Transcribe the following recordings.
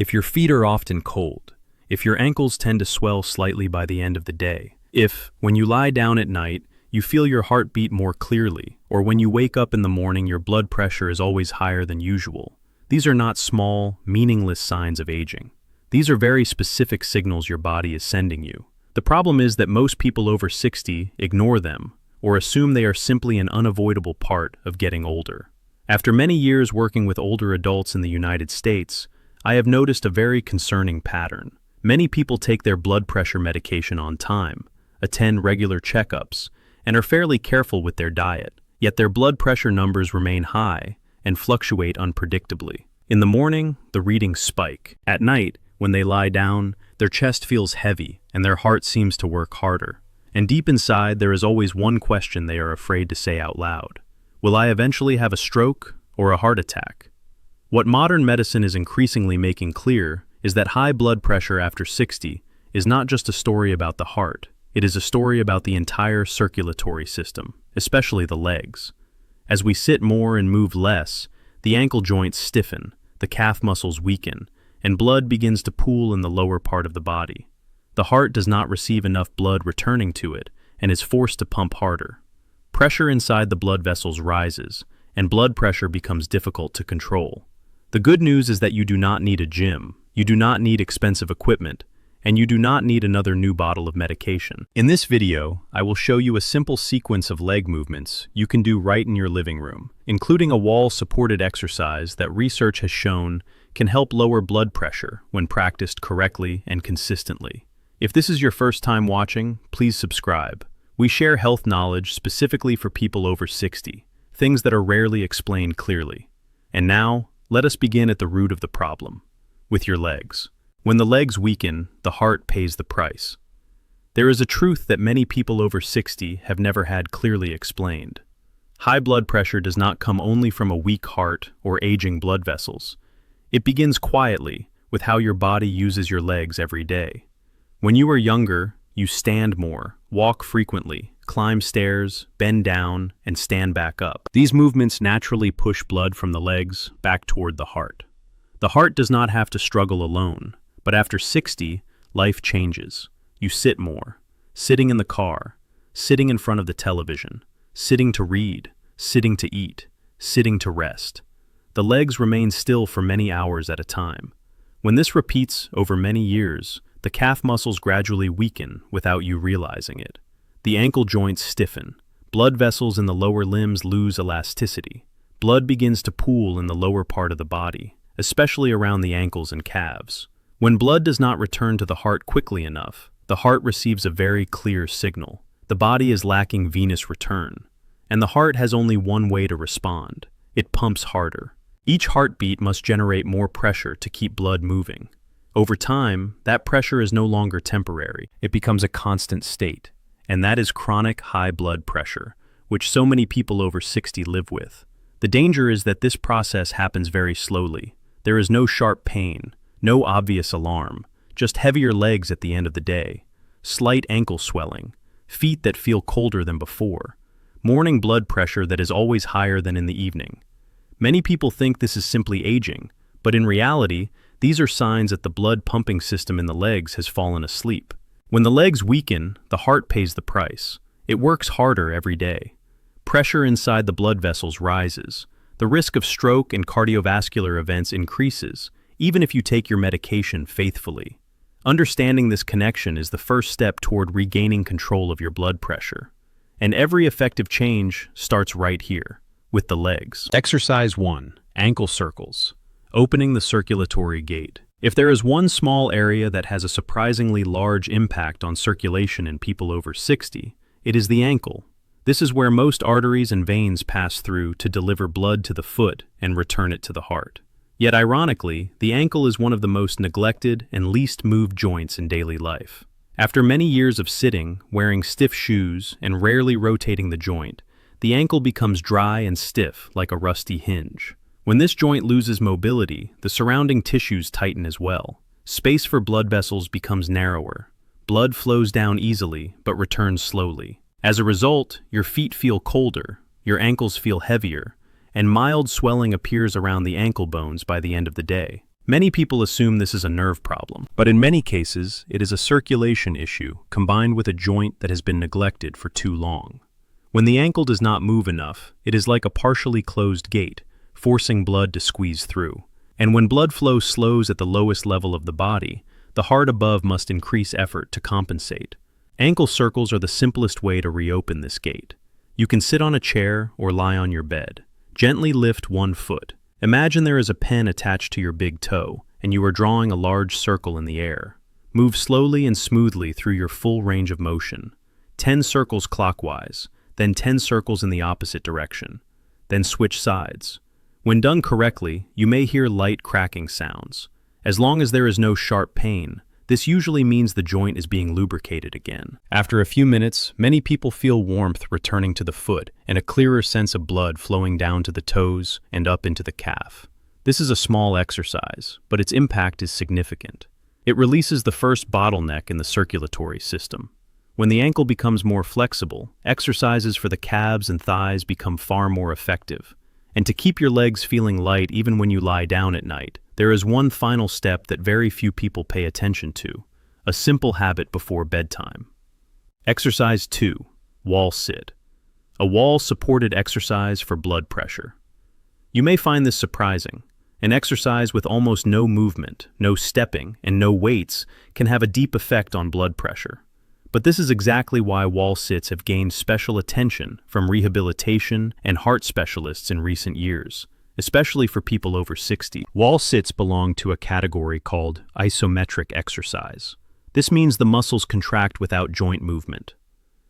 if your feet are often cold, if your ankles tend to swell slightly by the end of the day, if, when you lie down at night, you feel your heart beat more clearly, or when you wake up in the morning your blood pressure is always higher than usual. These are not small, meaningless signs of aging. These are very specific signals your body is sending you. The problem is that most people over 60 ignore them, or assume they are simply an unavoidable part of getting older. After many years working with older adults in the United States, I have noticed a very concerning pattern. Many people take their blood pressure medication on time, attend regular checkups, and are fairly careful with their diet, yet their blood pressure numbers remain high and fluctuate unpredictably. In the morning, the readings spike. At night, when they lie down, their chest feels heavy and their heart seems to work harder. And deep inside, there is always one question they are afraid to say out loud. Will I eventually have a stroke or a heart attack? What modern medicine is increasingly making clear is that high blood pressure after 60 is not just a story about the heart. It is a story about the entire circulatory system, especially the legs. As we sit more and move less, the ankle joints stiffen, the calf muscles weaken, and blood begins to pool in the lower part of the body. The heart does not receive enough blood returning to it and is forced to pump harder. Pressure inside the blood vessels rises, and blood pressure becomes difficult to control. The good news is that you do not need a gym, you do not need expensive equipment, and you do not need another new bottle of medication. In this video, I will show you a simple sequence of leg movements you can do right in your living room, including a wall-supported exercise that research has shown can help lower blood pressure when practiced correctly and consistently. If this is your first time watching, please subscribe. We share health knowledge specifically for people over 60, things that are rarely explained clearly. And now, let us begin at the root of the problem, with your legs. When the legs weaken, the heart pays the price. There is a truth that many people over 60 have never had clearly explained. High blood pressure does not come only from a weak heart or aging blood vessels. It begins quietly with how your body uses your legs every day. When you are younger, you stand more, walk frequently, climb stairs, bend down, and stand back up. These movements naturally push blood from the legs back toward the heart. The heart does not have to struggle alone. But after 60, life changes. You sit more, sitting in the car, sitting in front of the television, sitting to read, sitting to eat, sitting to rest. The legs remain still for many hours at a time. When this repeats over many years, the calf muscles gradually weaken without you realizing it. The ankle joints stiffen. Blood vessels in the lower limbs lose elasticity. Blood begins to pool in the lower part of the body, especially around the ankles and calves. When blood does not return to the heart quickly enough, the heart receives a very clear signal. The body is lacking venous return, and the heart has only one way to respond. It pumps harder. Each heartbeat must generate more pressure to keep blood moving. Over time, that pressure is no longer temporary. It becomes a constant state, and that is chronic high blood pressure, which so many people over 60 live with. The danger is that this process happens very slowly. There is no sharp pain, no obvious alarm, just heavier legs at the end of the day, slight ankle swelling, feet that feel colder than before, morning blood pressure that is always higher than in the evening. Many people think this is simply aging, but in reality, these are signs that the blood pumping system in the legs has fallen asleep. When the legs weaken, the heart pays the price. It works harder every day. Pressure inside the blood vessels rises. The risk of stroke and cardiovascular events increases, even if you take your medication faithfully. Understanding this connection is the first step toward regaining control of your blood pressure. And every effective change starts right here, with the legs. Exercise 1. Ankle circles. Opening the circulatory gate. If there is one small area that has a surprisingly large impact on circulation in people over 60, it is the ankle. This is where most arteries and veins pass through to deliver blood to the foot and return it to the heart. Yet ironically, the ankle is one of the most neglected and least moved joints in daily life. After many years of sitting, wearing stiff shoes, and rarely rotating the joint, the ankle becomes dry and stiff like a rusty hinge. When this joint loses mobility, the surrounding tissues tighten as well. Space for blood vessels becomes narrower. Blood flows down easily, but returns slowly. As a result, your feet feel colder, your ankles feel heavier, and mild swelling appears around the ankle bones by the end of the day. Many people assume this is a nerve problem, but in many cases, it is a circulation issue combined with a joint that has been neglected for too long. When the ankle does not move enough, it is like a partially closed gate, forcing blood to squeeze through. And when blood flow slows at the lowest level of the body, the heart above must increase effort to compensate. Ankle circles are the simplest way to reopen this gate. You can sit on a chair or lie on your bed. Gently lift one foot. Imagine there is a pen attached to your big toe, and you are drawing a large circle in the air. Move slowly and smoothly through your full range of motion. 10 circles clockwise, then 10 circles in the opposite direction. Then switch sides. When done correctly, you may hear light cracking sounds. As long as there is no sharp pain, this usually means the joint is being lubricated again. After a few minutes, many people feel warmth returning to the foot and a clearer sense of blood flowing down to the toes and up into the calf. This is a small exercise, but its impact is significant. It releases the first bottleneck in the circulatory system. When the ankle becomes more flexible, exercises for the calves and thighs become far more effective. And to keep your legs feeling light even when you lie down at night, there is one final step that very few people pay attention to, a simple habit before bedtime. Exercise 2, wall sit. A wall-supported exercise for blood pressure. You may find this surprising. An exercise with almost no movement, no stepping, and no weights can have a deep effect on blood pressure. But this is exactly why wall sits have gained special attention from rehabilitation and heart specialists in recent years, especially for people over 60. Wall sits belong to a category called isometric exercise. This means the muscles contract without joint movement.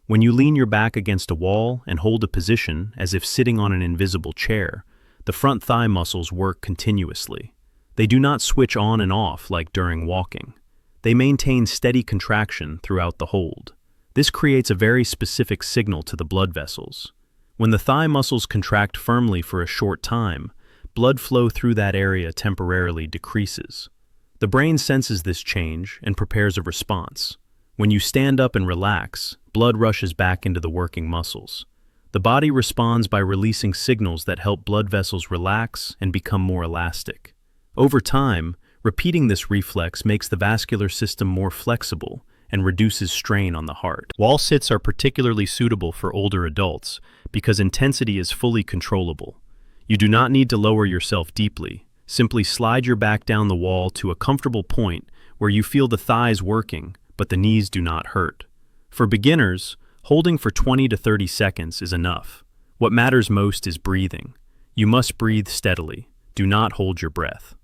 When you lean your back against a wall and hold a position as if sitting on an invisible chair, the front thigh muscles work continuously. They do not switch on and off like during walking. They maintain steady contraction throughout the hold. This creates a very specific signal to the blood vessels. When the thigh muscles contract firmly for a short time, blood flow through that area temporarily decreases. The brain senses this change and prepares a response. When you stand up and relax, blood rushes back into the working muscles. The body responds by releasing signals that help blood vessels relax and become more elastic. Over time, repeating this reflex makes the vascular system more flexible and reduces strain on the heart. Wall sits are particularly suitable for older adults because intensity is fully controllable. You do not need to lower yourself deeply. Simply slide your back down the wall to a comfortable point where you feel the thighs working, but the knees do not hurt. For beginners, holding for 20 to 30 seconds is enough. What matters most is breathing. You must breathe steadily. Do not hold your breath.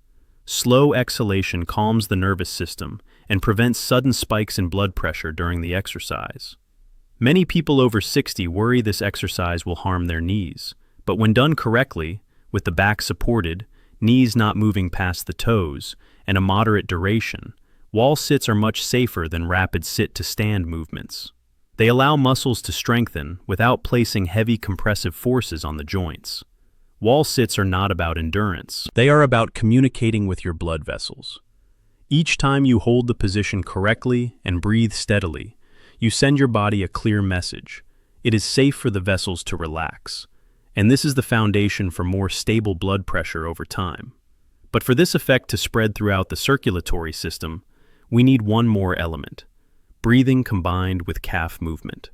Slow exhalation calms the nervous system and prevents sudden spikes in blood pressure during the exercise. Many people over 60 worry this exercise will harm their knees, but when done correctly, with the back supported, knees not moving past the toes, and a moderate duration, wall sits are much safer than rapid sit-to-stand movements. They allow muscles to strengthen without placing heavy compressive forces on the joints. Wall sits are not about endurance. They are about communicating with your blood vessels. Each time you hold the position correctly and breathe steadily, you send your body a clear message. It is safe for the vessels to relax, and this is the foundation for more stable blood pressure over time. But for this effect to spread throughout the circulatory system, we need one more element: breathing combined with calf movement.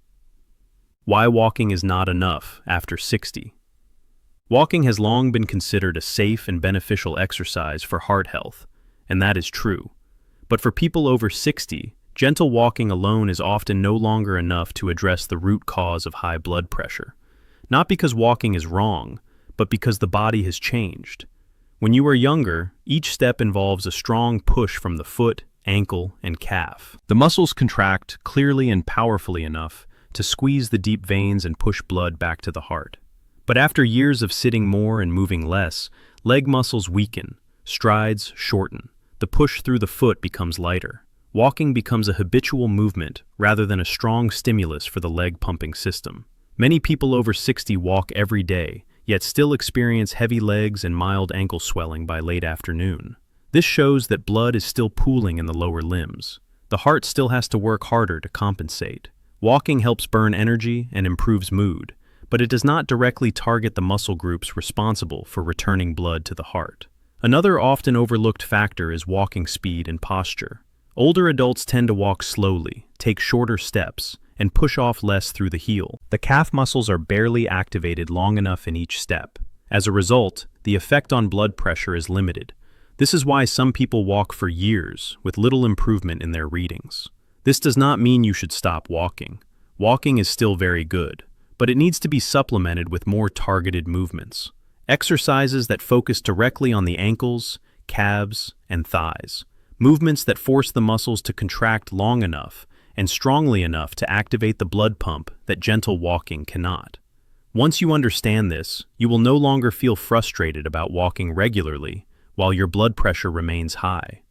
Why walking is not enough after 60. Walking has long been considered a safe and beneficial exercise for heart health, and that is true. But for people over 60, gentle walking alone is often no longer enough to address the root cause of high blood pressure. Not because walking is wrong, but because the body has changed. When you are younger, each step involves a strong push from the foot, ankle, and calf. The muscles contract clearly and powerfully enough to squeeze the deep veins and push blood back to the heart. But after years of sitting more and moving less, leg muscles weaken, strides shorten, the push through the foot becomes lighter. Walking becomes a habitual movement rather than a strong stimulus for the leg pumping system. Many people over 60 walk every day, yet still experience heavy legs and mild ankle swelling by late afternoon. This shows that blood is still pooling in the lower limbs. The heart still has to work harder to compensate. Walking helps burn energy and improves mood, but it does not directly target the muscle groups responsible for returning blood to the heart. Another often overlooked factor is walking speed and posture. Older adults tend to walk slowly, take shorter steps, and push off less through the heel. The calf muscles are barely activated long enough in each step. As a result, the effect on blood pressure is limited. This is why some people walk for years with little improvement in their readings. This does not mean you should stop walking. Walking is still very good, but it needs to be supplemented with more targeted movements. Exercises that focus directly on the ankles, calves, and thighs. Movements that force the muscles to contract long enough and strongly enough to activate the blood pump that gentle walking cannot. Once you understand this, you will no longer feel frustrated about walking regularly while your blood pressure remains high.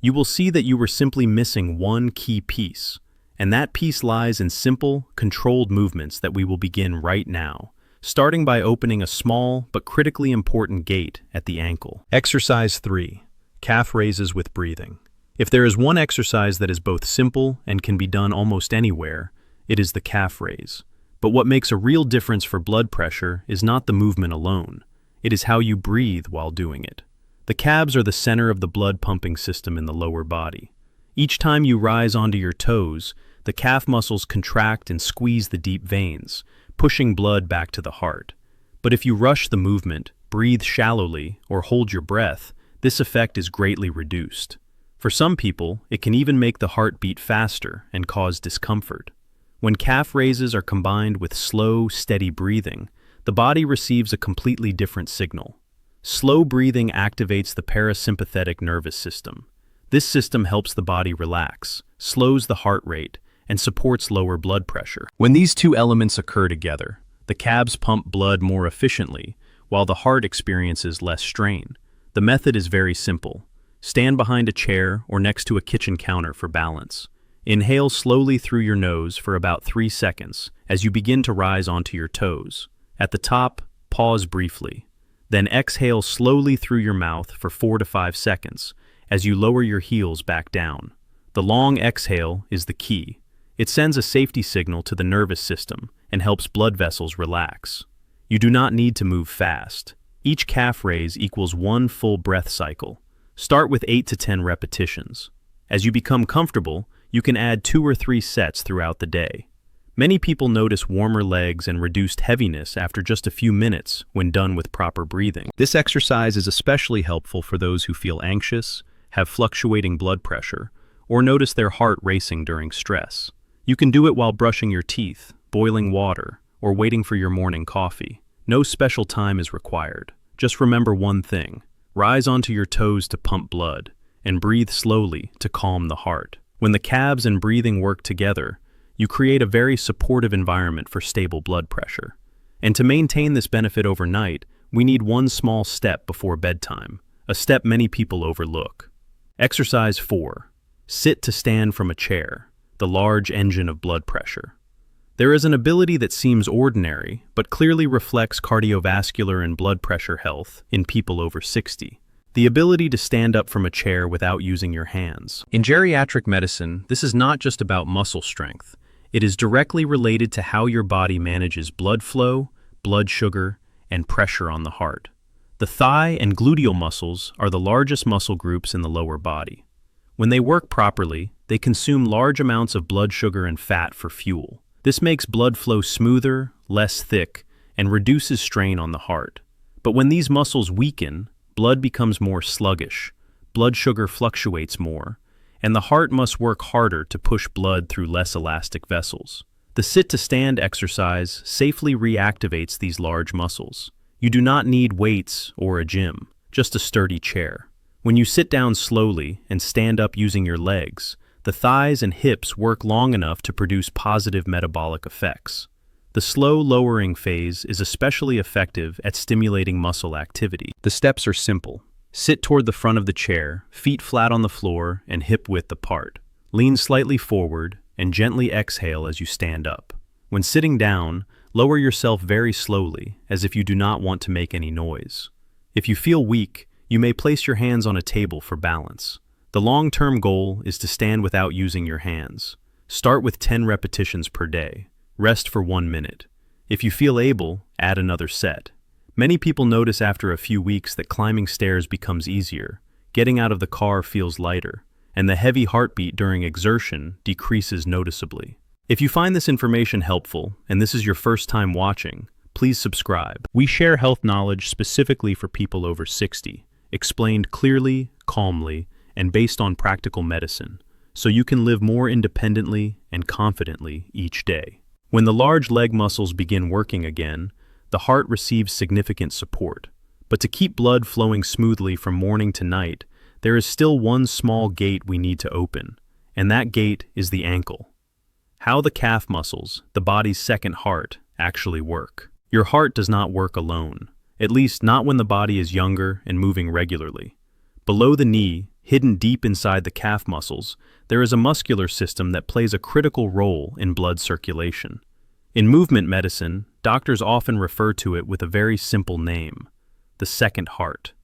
You will see that you were simply missing one key piece, and that piece lies in simple, controlled movements that we will begin right now, starting by opening a small but critically important gate at the ankle. Exercise 3. Calf raises with breathing. If there is one exercise that is both simple and can be done almost anywhere, it is the calf raise. But what makes a real difference for blood pressure is not the movement alone. It is how you breathe while doing it. The calves are the center of the blood pumping system in the lower body. Each time you rise onto your toes, the calf muscles contract and squeeze the deep veins, pushing blood back to the heart. But if you rush the movement, breathe shallowly, or hold your breath, this effect is greatly reduced. For some people, it can even make the heart beat faster and cause discomfort. When calf raises are combined with slow, steady breathing, the body receives a completely different signal. Slow breathing activates the parasympathetic nervous system. This system helps the body relax, slows the heart rate, and supports lower blood pressure. When these two elements occur together, the calves pump blood more efficiently, while the heart experiences less strain. The method is very simple. Stand behind a chair or next to a kitchen counter for balance. Inhale slowly through your nose for about 3 seconds as you begin to rise onto your toes. At the top, pause briefly. Then exhale slowly through your mouth for 4 to 5 seconds as you lower your heels back down. The long exhale is the key. It sends a safety signal to the nervous system and helps blood vessels relax. You do not need to move fast. Each calf raise equals one full breath cycle. Start with 8 to 10 repetitions. As you become comfortable, you can add 2 or 3 sets throughout the day. Many people notice warmer legs and reduced heaviness after just a few minutes when done with proper breathing. This exercise is especially helpful for those who feel anxious, have fluctuating blood pressure, or notice their heart racing during stress. You can do it while brushing your teeth, boiling water, or waiting for your morning coffee. No special time is required. Just remember one thing. Rise onto your toes to pump blood, and breathe slowly to calm the heart. When the calves and breathing work together, you create a very supportive environment for stable blood pressure. And to maintain this benefit overnight, we need one small step before bedtime, a step many people overlook. Exercise 4. Sit to stand from a chair, the large engine of blood pressure. There is an ability that seems ordinary, but clearly reflects cardiovascular and blood pressure health in people over 60. The ability to stand up from a chair without using your hands. In geriatric medicine, this is not just about muscle strength. It is directly related to how your body manages blood flow, blood sugar, and pressure on the heart. The thigh and gluteal muscles are the largest muscle groups in the lower body. When they work properly, they consume large amounts of blood sugar and fat for fuel. This makes blood flow smoother, less thick, and reduces strain on the heart. But when these muscles weaken, blood becomes more sluggish, blood sugar fluctuates more, and the heart must work harder to push blood through less elastic vessels. The sit-to-stand exercise safely reactivates these large muscles. You do not need weights or a gym, just a sturdy chair. When you sit down slowly and stand up using your legs, the thighs and hips work long enough to produce positive metabolic effects. The slow lowering phase is especially effective at stimulating muscle activity. The steps are simple. Sit toward the front of the chair, feet flat on the floor and hip width apart. Lean slightly forward and gently exhale as you stand up. When sitting down, lower yourself very slowly, as if you do not want to make any noise. If you feel weak, you may place your hands on a table for balance. The long-term goal is to stand without using your hands. Start with 10 repetitions per day. Rest for 1 minute. If you feel able, add another set. Many people notice after a few weeks that climbing stairs becomes easier, getting out of the car feels lighter, and the heavy heartbeat during exertion decreases noticeably. If you find this information helpful, and this is your first time watching, please subscribe. We share health knowledge specifically for people over 60, explained clearly, calmly, and based on practical medicine, so you can live more independently and confidently each day. When the large leg muscles begin working again, the heart receives significant support. But to keep blood flowing smoothly from morning to night, there is still one small gate we need to open, and that gate is the ankle. How the calf muscles, the body's second heart, actually work. Your heart does not work alone, at least not when the body is younger and moving regularly. Below the knee, hidden deep inside the calf muscles, there is a muscular system that plays a critical role in blood circulation. In movement medicine, doctors often refer to it with a very simple name: the second heart.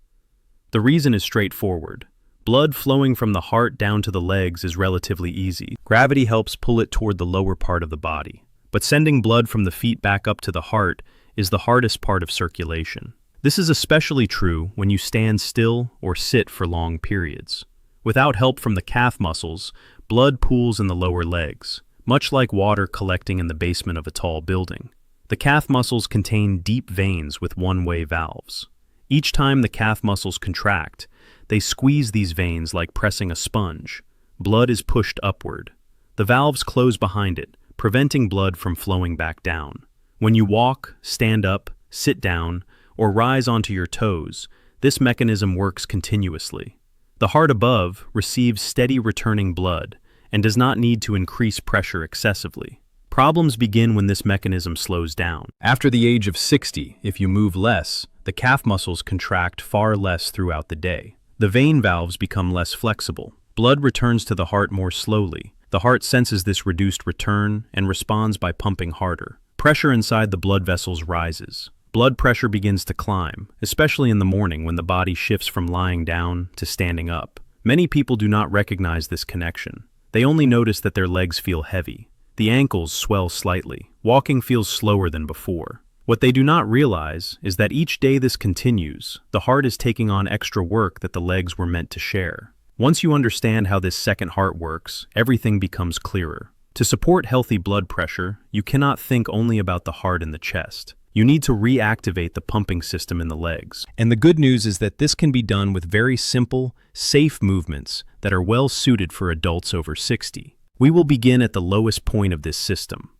The reason is straightforward. Blood flowing from the heart down to the legs is relatively easy. Gravity helps pull it toward the lower part of the body. But sending blood from the feet back up to the heart is the hardest part of circulation. This is especially true when you stand still or sit for long periods. Without help from the calf muscles, blood pools in the lower legs, much like water collecting in the basement of a tall building. The calf muscles contain deep veins with one-way valves. Each time the calf muscles contract, they squeeze these veins like pressing a sponge. Blood is pushed upward. The valves close behind it, preventing blood from flowing back down. When you walk, stand up, sit down, or rise onto your toes, this mechanism works continuously. The heart above receives steady returning blood and does not need to increase pressure excessively. Problems begin when this mechanism slows down. After the age of 60, if you move less, the calf muscles contract far less throughout the day. The vein valves become less flexible. Blood returns to the heart more slowly. The heart senses this reduced return and responds by pumping harder. Pressure inside the blood vessels rises. Blood pressure begins to climb, especially in the morning when the body shifts from lying down to standing up. Many people do not recognize this connection. They only notice that their legs feel heavy. The ankles swell slightly. Walking feels slower than before. What they do not realize is that each day this continues, the heart is taking on extra work that the legs were meant to share. Once you understand how this second heart works, everything becomes clearer. To support healthy blood pressure, you cannot think only about the heart and the chest. You need to reactivate the pumping system in the legs. And the good news is that this can be done with very simple, safe movements that are well suited for adults over 60. We will begin at the lowest point of this system,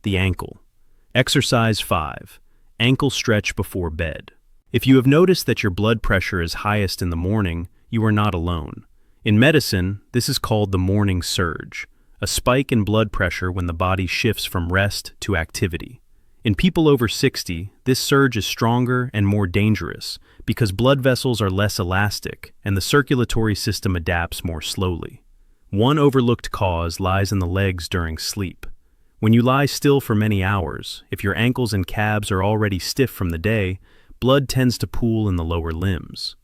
the ankle. Exercise 5. Ankle stretch before bed. If you have noticed that your blood pressure is highest in the morning, you are not alone. In medicine, this is called the morning surge, a spike in blood pressure when the body shifts from rest to activity. In people over 60, this surge is stronger and more dangerous because blood vessels are less elastic and the circulatory system adapts more slowly. One overlooked cause lies in the legs during sleep. When you lie still for many hours, if your ankles and calves are already stiff from the day, blood tends to pool in the lower limbs.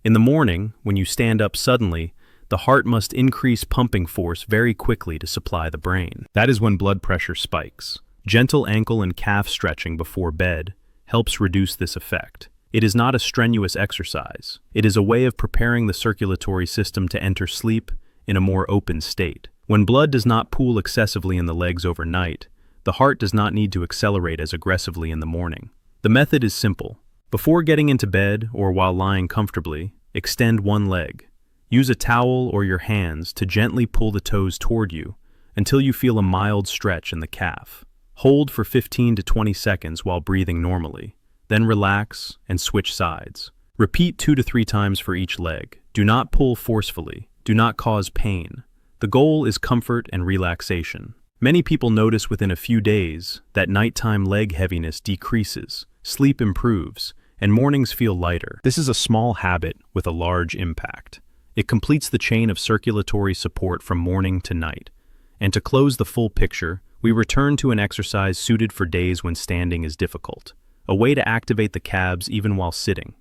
In the morning, when you stand up suddenly, the heart must increase pumping force very quickly to supply the brain. That is when blood pressure spikes. Gentle ankle and calf stretching before bed helps reduce this effect. It is not a strenuous exercise. It is a way of preparing the circulatory system to enter sleep in a more open state. When blood does not pool excessively in the legs overnight, the heart does not need to accelerate as aggressively in the morning. The method is simple. Before getting into bed or while lying comfortably, extend one leg. Use a towel or your hands to gently pull the toes toward you until you feel a mild stretch in the calf. Hold for 15 to 20 seconds while breathing normally, then relax and switch sides. Repeat 2 to 3 times for each leg. Do not pull forcefully. Do not cause pain. The goal is comfort and relaxation. Many people notice within a few days that nighttime leg heaviness decreases, sleep improves, and mornings feel lighter. This is a small habit with a large impact. It completes the chain of circulatory support from morning to night. And to close the full picture, we return to an exercise suited for days when standing is difficult, a way to activate the calves even while sitting.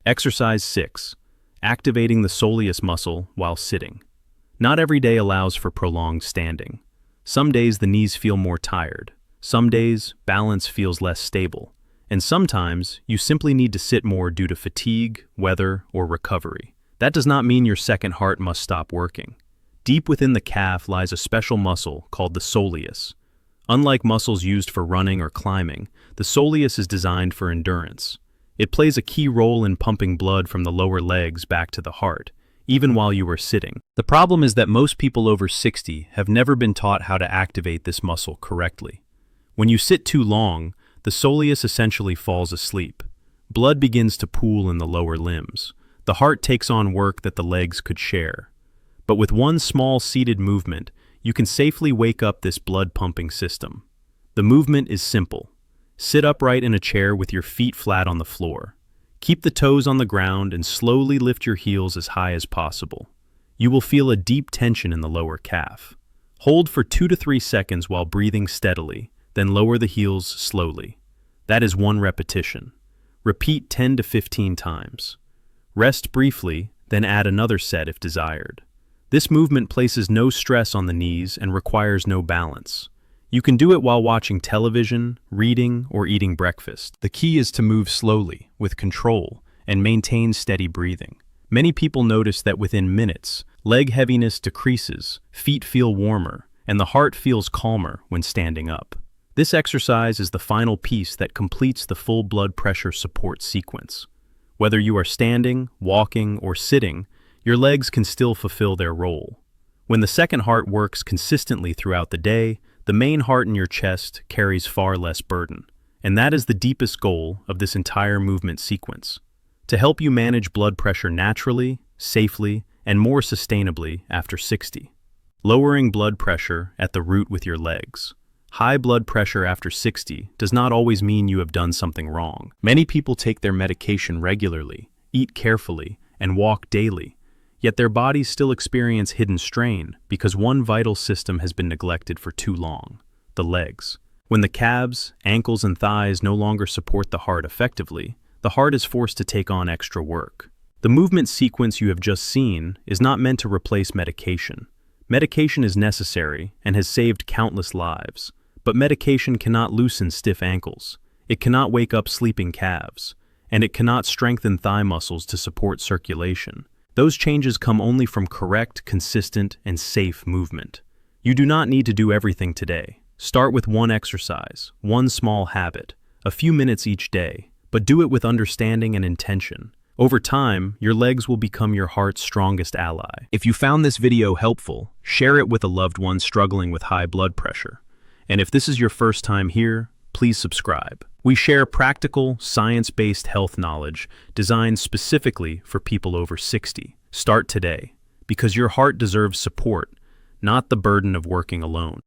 Exercise 6. Activating the soleus muscle while sitting. Not every day allows for prolonged standing. Some days the knees feel more tired. Some days balance feels less stable. And sometimes, you simply need to sit more due to fatigue, weather, or recovery. That does not mean your second heart must stop working. Deep within the calf lies a special muscle called the soleus. Unlike muscles used for running or climbing, the soleus is designed for endurance. It plays a key role in pumping blood from the lower legs back to the heart, even while you are sitting. The problem is that most people over 60 have never been taught how to activate this muscle correctly. When you sit too long, the soleus essentially falls asleep. Blood begins to pool in the lower limbs. The heart takes on work that the legs could share. But with one small seated movement, you can safely wake up this blood-pumping system. The movement is simple. Sit upright in a chair with your feet flat on the floor. Keep the toes on the ground and slowly lift your heels as high as possible. You will feel a deep tension in the lower calf. Hold for 2 to 3 seconds while breathing steadily, then lower the heels slowly. That is 1 repetition. Repeat 10 to 15 times. Rest briefly, then add another set if desired. This movement places no stress on the knees and requires no balance. You can do it while watching television, reading, or eating breakfast. The key is to move slowly, with control, and maintain steady breathing. Many people notice that within minutes, leg heaviness decreases, feet feel warmer, and the heart feels calmer when standing up. This exercise is the final piece that completes the full blood pressure support sequence. Whether you are standing, walking, or sitting, your legs can still fulfill their role. When the second heart works consistently throughout the day, the main heart in your chest carries far less burden. And that is the deepest goal of this entire movement sequence: to help you manage blood pressure naturally, safely, and more sustainably after 60. Lowering blood pressure at the root with your legs. High blood pressure after 60 does not always mean you have done something wrong. Many people take their medication regularly, eat carefully, and walk daily, yet their bodies still experience hidden strain because one vital system has been neglected for too long: the legs. When the calves, ankles, and thighs no longer support the heart effectively, the heart is forced to take on extra work. The movement sequence you have just seen is not meant to replace medication. Medication is necessary and has saved countless lives. But medication cannot loosen stiff ankles, it cannot wake up sleeping calves, and it cannot strengthen thigh muscles to support circulation. Those changes come only from correct, consistent, and safe movement. You do not need to do everything today. Start with one exercise, one small habit, a few minutes each day, but do it with understanding and intention. Over time, your legs will become your heart's strongest ally. If you found this video helpful, share it with a loved one struggling with high blood pressure. And if this is your first time here, please subscribe. We share practical, science-based health knowledge designed specifically for people over 60. Start today, because your heart deserves support, not the burden of working alone.